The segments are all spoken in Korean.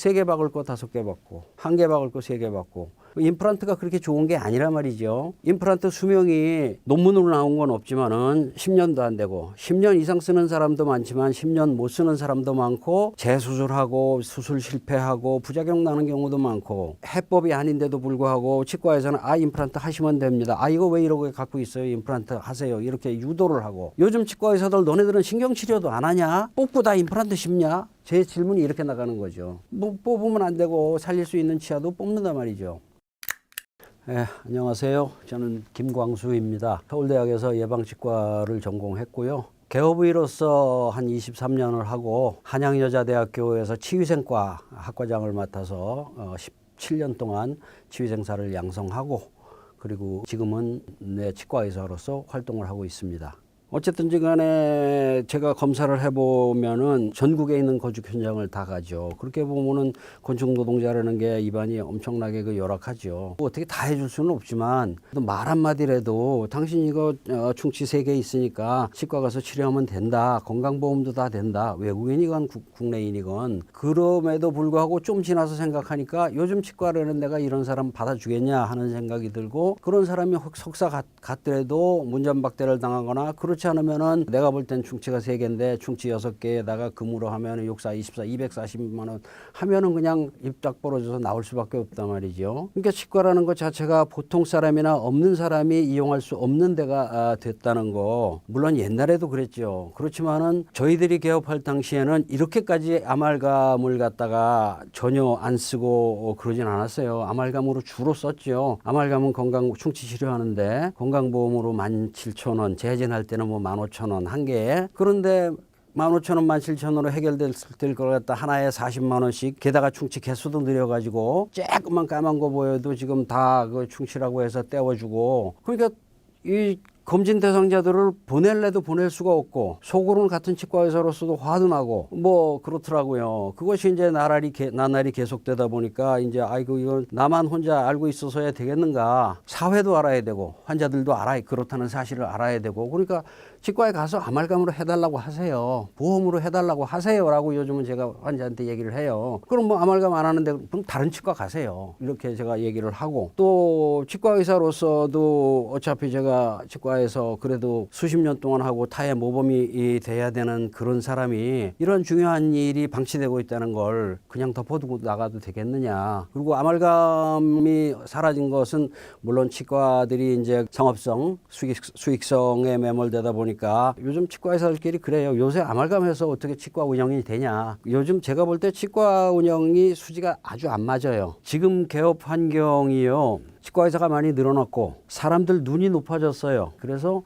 3개 박을 거 5개 받고 1개 박을 거 3개 받고 임플란트가 그렇게 좋은 게 아니란 말이죠. 임플란트 수명이 논문으로 나온 건 없지만은 10년도 안 되고 10년 이상 쓰는 사람도 많지만 10년 못 쓰는 사람도 많고 재수술하고 수술 실패하고 부작용 나는 경우도 많고 해법이 아닌데도 불구하고 치과에서는 임플란트 하시면 됩니다. 이거 왜 이러고 갖고 있어요? 임플란트 하세요. 이렇게 유도를 하고 요즘 치과 의사들 너네들은 신경치료도 안 하냐? 뽑고 다 임플란트 심냐? 제 질문이 이렇게 나가는 거죠. 뭐 뽑으면 안 되고 살릴 수 있는 치아도 뽑는단 말이죠. 안녕하세요. 저는 김광수입니다. 서울대학에서 예방치과를 전공했고요. 개업의로서 한 23년을 하고 한양여자대학교에서 치위생과 학과장을 맡아서 17년 동안 치위생사를 양성하고 그리고 지금은 내 치과의사로서 활동을 하고 있습니다. 어쨌든지 간에 제가 검사를 해보면은 전국에 있는 건축 현장을 다 가죠. 그렇게 보면은 건축 노동자라는 게 입안이 엄청나게 열악하죠. 어떻게 다 해줄 수는 없지만 말 한마디라도 당신 이거 충치 3개 있으니까 치과 가서 치료하면 된다. 건강보험도 다 된다. 외국인이건 국내인이건. 그럼에도 불구하고 좀 지나서 생각하니까 요즘 치과라는 데가 이런 사람 받아주겠냐 하는 생각이 들고 그런 사람이 석사 갔더라도 문전박대를 당하거나 그렇지 않으면은 내가 볼 땐 충치가 3개인데 충치 6개에다가 금으로 하면은 6, 4, 24, 240만 원 하면은 그냥 입 딱 벌어져서 나올 수밖에 없단 말이죠. 그러니까 치과라는 것 자체가 보통 사람이나 없는 사람이 이용할 수 없는 데가 됐다는 거. 물론 옛날에도 그랬죠. 그렇지만은 저희들이 개업할 당시에는 이렇게까지 아말감을 갖다가 전혀 안 쓰고 그러진 않았어요. 아말감으로 주로 썼죠. 아말감은 건강 충치 치료하는데 건강보험으로 17,000원, 재진할 때는 뭐 15,000원 한 개에. 그런데 15,000원, 17,000원으로 해결될 걸 갖다 하나에 40만 원씩 게다가 충치 개수도 늘려가지고 조금만 까만 거 보여도 지금 다 그 충치라고 해서 떼어주고 그러니까 이 검진 대상자들을 보낼래도 보낼 수가 없고 속으로는 같은 치과 의사로서도 화도 나고 뭐 그렇더라고요. 그것이 이제 나날이 계속되다 보니까 이제 이건 나만 혼자 알고 있어서야 되겠는가. 사회도 알아야 되고 환자들도 그렇다는 사실을 알아야 되고 그러니까 치과에 가서 아말감으로 해달라고 하세요. 보험으로 해달라고 하세요라고 요즘은 제가 환자한테 얘기를 해요. 그럼 뭐 아말감 안 하는데 그럼 다른 치과 가세요. 이렇게 제가 얘기를 하고 또 치과 의사로서도 어차피 제가 치과에서 그래도 수십 년 동안 하고 타의 모범이 돼야 되는 그런 사람이 이런 중요한 일이 방치되고 있다는 걸 그냥 덮어두고 나가도 되겠느냐. 그리고 아말감이 사라진 것은 물론 치과들이 이제 상업성, 수익성에 매몰되다 보니까 요즘 치과 의사들끼리 그래요. 요새 아말감해서 어떻게 치과 운영이 되냐. 요즘 제가 볼 때 치과 운영이 수지가 아주 안 맞아요. 지금 개업 환경이요. 치과 의사가 많이 늘어났고 사람들 눈이 높아졌어요. 그래서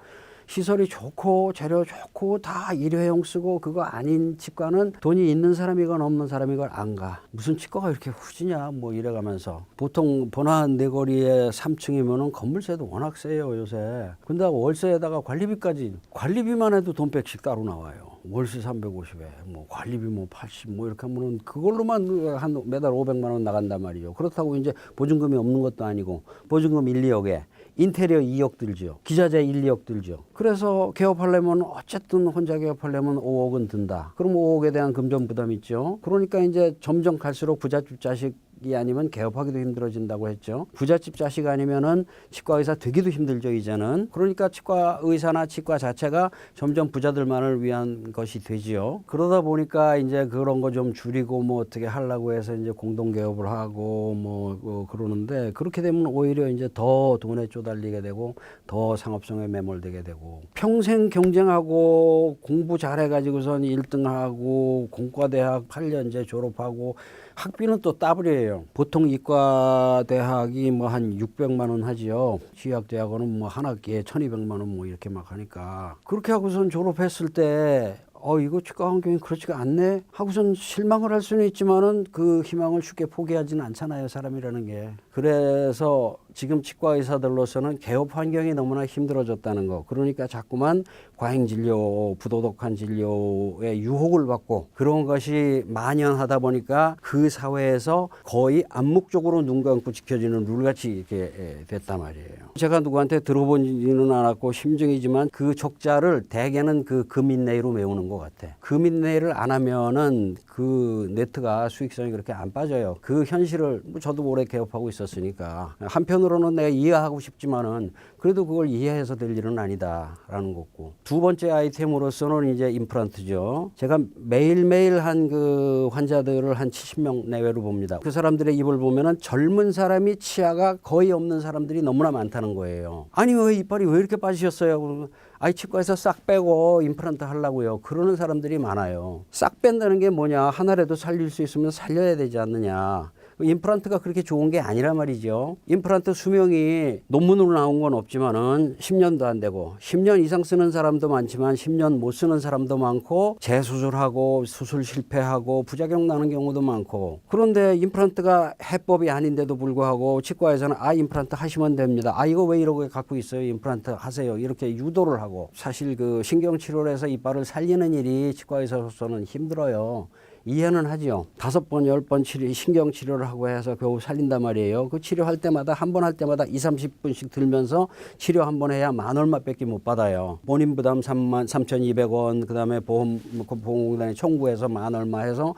시설이 좋고 재료 좋고 다 일회용 쓰고 그거 아닌 치과는 돈이 있는 사람이건 없는 사람이건 안 가. 무슨 치과가 이렇게 후지냐 뭐 이래가면서 보통 번화한 내거리에 3층이면은 건물세도 워낙 세요 요새. 근데 월세에다가 관리비만 해도 돈 100씩 따로 나와요. 월세 350에 뭐 관리비 뭐 80 뭐 이렇게 하면은 그걸로만 한 매달 500만 원 나간단 말이죠. 그렇다고 이제 보증금이 없는 것도 아니고 보증금 1, 2억에 인테리어 2억 들죠. 기자재 1, 2억 들죠. 그래서 개업하려면 어쨌든 혼자 개업하려면 5억은 든다. 그럼 5억에 대한 금전 부담이 있죠. 그러니까 이제 점점 갈수록 부잣집 자식이 아니면 개업하기도 힘들어진다고 했죠. 부잣집 자식 아니면은 치과 의사 되기도 힘들죠, 이제는. 그러니까 치과 의사나 치과 자체가 점점 부자들만을 위한 것이 되지요. 그러다 보니까 이제 그런 거 좀 줄이고 뭐 어떻게 하려고 해서 이제 공동 개업을 하고 뭐 그러는데 그렇게 되면 오히려 이제 더 돈에 쪼달리게 되고 더 상업성에 매몰되게 되고 평생 경쟁하고 공부 잘해가지고선 1등하고 공과대학 8년제 졸업하고 학비는 또 따블이에요. 보통 이과대학이 뭐 한 600만 원 하지요. 치의학대학원은 뭐 한 학기에 1,200만 원 뭐 이렇게 막 하니까 그렇게 하고선 졸업했을 때 이거 치과 환경이 그렇지가 않네 하고선 실망을 할 수는 있지만은 그 희망을 쉽게 포기하지는 않잖아요, 사람이라는 게. 그래서 지금 치과 의사들로서는 개업 환경이 너무나 힘들어졌다는 거. 그러니까 자꾸만 과잉 진료, 부도덕한 진료에 유혹을 받고 그런 것이 만연하다 보니까 그 사회에서 거의 암묵적으로 눈 감고 지켜지는 룰같이 이렇게 됐단 말이에요. 제가 누구한테 들어보지는 않았고 심증이지만 그 적자를 대개는 그 금인내로 메우는 것 같아. 금인내를 안 하면은 그 네트가 수익성이 그렇게 안 빠져요. 그 현실을 저도 오래 개업하고 있었으니까 한편으로는 내가 이해하고 싶지만은 그래도 그걸 이해해서 될 일은 아니다라는 거고. 두 번째 아이템으로서는 이제 임플란트죠. 제가 매일매일 한 그 환자들을 한 70명 내외로 봅니다. 그 사람들의 입을 보면은 젊은 사람이 치아가 거의 없는 사람들이 너무나 많다는 거예요. 아니 왜 이빨이 왜 이렇게 빠지셨어요? 그러면 아이 치과에서 싹 빼고 임플란트 하려고요. 그러는 사람들이 많아요. 싹 뺀다는 게 뭐냐? 하나라도 살릴 수 있으면 살려야 되지 않느냐? 임플란트가 그렇게 좋은 게 아니란 말이죠. 임플란트 수명이 논문으로 나온 건 없지만은 10년도 안 되고 10년 이상 쓰는 사람도 많지만 10년 못 쓰는 사람도 많고 재수술하고 수술 실패하고 부작용 나는 경우도 많고 그런데 임플란트가 해법이 아닌데도 불구하고 치과에서는 임플란트 하시면 됩니다. 이거 왜 이러고 갖고 있어요? 임플란트 하세요. 이렇게 유도를 하고 사실 그 신경치료를 해서 이빨을 살리는 일이 치과에서는 힘들어요. 이해는 하죠. 5번, 10번 신경치료를 하고 해서 겨우 살린단 말이에요. 그 치료할 때마다 한 번 할 때마다 20-30분씩 들면서 치료 한 번 해야 만 얼마밖에 못 받아요. 본인 부담 3,200원, 그 다음에 보험공단에 청구해서 만 얼마 해서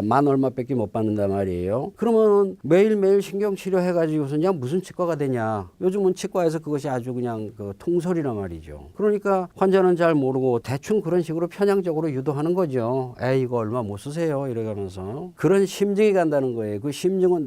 만 얼마밖에 못 받는단 말이에요. 그러면 매일매일 신경치료 해가지고서 그냥 무슨 치과가 되냐. 요즘은 치과에서 그것이 아주 그냥 그 통설이란 말이죠. 그러니까 환자는 잘 모르고 대충 그런 식으로 편향적으로 유도하는 거죠. 이거 얼마 못 쓰세요. 이래가면서. 그런 심증이 간다는 거예요. 그 심증은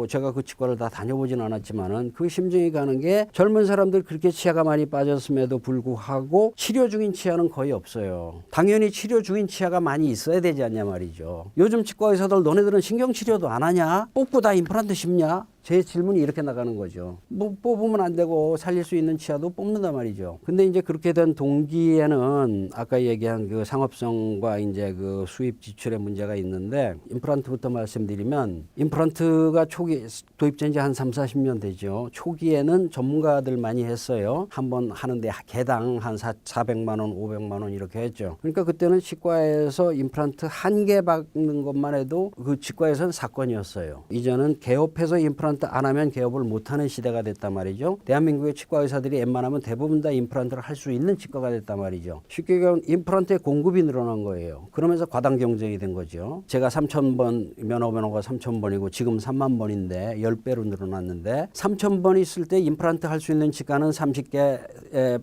제가 그 치과를 다 다녀보진 않았지만은 그 심증이 가는 게 젊은 사람들 그렇게 치아가 많이 빠졌음에도 불구하고 치료 중인 치아는 거의 없어요. 당연히 치료 중인 치아가 많이 있어야 되지 않냐 말이죠. 요즘 치과 의사들 너네들은 신경치료도 안 하냐? 뽑고 다 임플란트 심냐? 제 질문이 이렇게 나가는 거죠. 뭐 뽑으면 안 되고 살릴 수 있는 치아도 뽑는단 말이죠. 근데 이제 그렇게 된 동기에는 아까 얘기한 그 상업성과 이제 그 수입 지출의 문제가 있는데 임플란트부터 말씀드리면 임플란트가 초기 도입된 지 한 30-40년 되죠. 초기에는 전문가들 많이 했어요. 한번 하는데 개당 한 400만 원, 500만 원 이렇게 했죠. 그러니까 그때는 치과에서 임플란트 한 개 박는 것만 해도 그 치과에서는 사건이었어요. 이제는 개업해서 임플란트 안 하면 개업을 못하는 시대가 됐단 말이죠. 대한민국의 치과 의사들이 웬만하면 대부분 다 임플란트를 할 수 있는 치과가 됐단 말이죠. 쉽게 얘기하면 임플란트의 공급이 늘어난 거예요. 그러면서 과당 경쟁이 된 거죠. 제가 3,000번 면허가 3,000번이고 지금 3만 번인데 10배로 늘어났는데 3,000번 있을 때 임플란트 할 수 있는 치과는 30개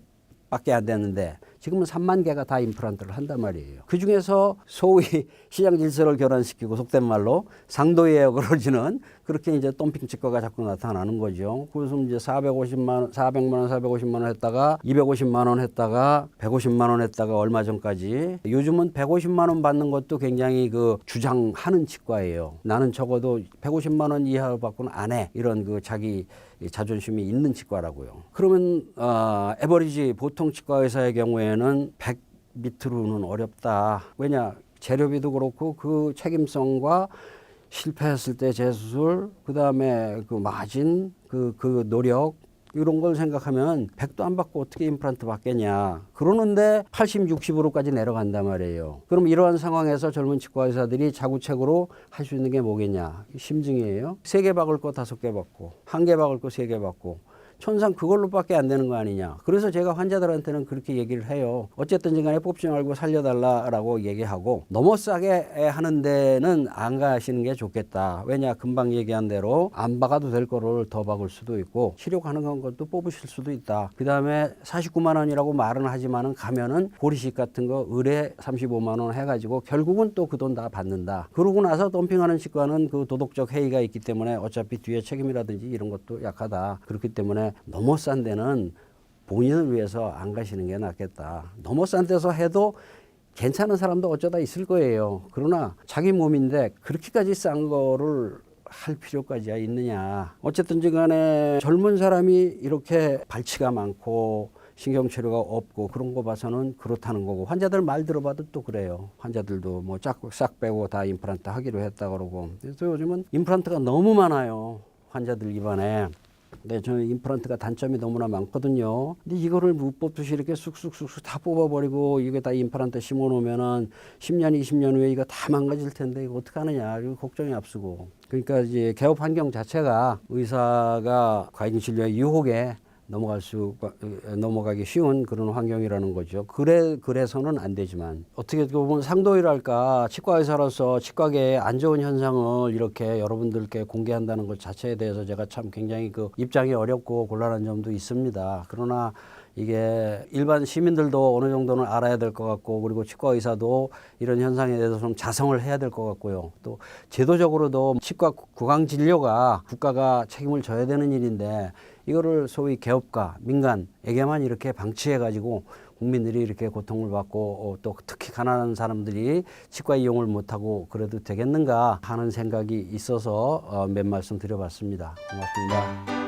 밖에 안 되는데 지금은 3만 개가 다 임플란트를 한단 말이에요. 그중에서 소위 시장 질서를 교란시키고 속된 말로 상도예요 그러지는 그렇게 이제 덤핑 치과가 자꾸 나타나는 거죠. 그래서 이제 400만 원, 450만 원 했다가 250만 원 했다가 150만 원 했다가 얼마 전까지 요즘은 150만 원 받는 것도 굉장히 그 주장하는 치과예요. 나는 적어도 150만 원 이하로 받고는 안 해. 이런 그 자기 자존심이 있는 치과라고요. 그러면 에버리지 보통 치과 의사의 경우에는 100 밑으로는 어렵다. 왜냐? 재료비도 그렇고 그 책임성과 실패했을 때 재수술, 그다음에 그 마진, 그 노력 이런 걸 생각하면 100도 안 받고 어떻게 임플란트 받겠냐. 그러는데 80, 60으로까지 내려간단 말이에요. 그럼 이러한 상황에서 젊은 치과 의사들이 자구책으로 할 수 있는 게 뭐겠냐. 심증이에요. 3개 박을 거 5개 받고 1개 박을 거 3개 받고 천상 그걸로밖에 안 되는 거 아니냐. 그래서 제가 환자들한테는 그렇게 얘기를 해요. 어쨌든 간에 뽑지 말고 살려달라고 얘기하고 너무 싸게 하는 데는 안 가시는 게 좋겠다. 왜냐 금방 얘기한 대로 안 박아도 될 거를 더 박을 수도 있고 치료 가능한 것도 뽑으실 수도 있다. 그 다음에 49만 원이라고 말은 하지만은 가면은 보리식 같은 거 의뢰 35만 원 해가지고 결국은 또 그 돈 다 받는다. 그러고 나서 덤핑하는 치과는 그 도덕적 해이가 있기 때문에 어차피 뒤에 책임이라든지 이런 것도 약하다. 그렇기 때문에 너무 싼 데는 본인을 위해서 안 가시는 게 낫겠다. 너무 싼 데서 해도 괜찮은 사람도 어쩌다 있을 거예요. 그러나 자기 몸인데 그렇게까지 싼 거를 할 필요까지야 있느냐. 어쨌든 간에 젊은 사람이 이렇게 발치가 많고 신경치료가 없고 그런 거 봐서는 그렇다는 거고 환자들 말 들어봐도 또 그래요. 환자들도 뭐 싹 빼고 다 임플란트 하기로 했다 그러고. 그래서 요즘은 임플란트가 너무 많아요. 환자들 입안에. 네, 저는 임플란트가 단점이 너무나 많거든요. 근데 이거를 못 뽑듯이 이렇게 쑥쑥쑥쑥 다 뽑아버리고 이게 다 임플란트 심어놓으면은 10년, 20년 후에 이거 다 망가질 텐데 이거 어떡하느냐. 이거 걱정이 앞서고. 그러니까 이제 개업 환경 자체가 의사가 과잉 진료의 유혹에 넘어가기 쉬운 그런 환경이라는 거죠. 그래서는 안 되지만 어떻게 보면 상도이랄까 치과 의사로서 치과계의 안 좋은 현상을 이렇게 여러분들께 공개한다는 것 자체에 대해서 제가 참 굉장히 그 입장이 어렵고 곤란한 점도 있습니다. 그러나 이게 일반 시민들도 어느 정도는 알아야 될 것 같고, 그리고 치과 의사도 이런 현상에 대해서 좀 자성을 해야 될 것 같고요. 또 제도적으로도 치과 구강 진료가 국가가 책임을 져야 되는 일인데 이거를 소위 개업가, 민간에게만 이렇게 방치해 가지고 국민들이 이렇게 고통을 받고 또 특히 가난한 사람들이 치과 이용을 못하고 그래도 되겠는가 하는 생각이 있어서 몇 말씀 드려봤습니다. 고맙습니다.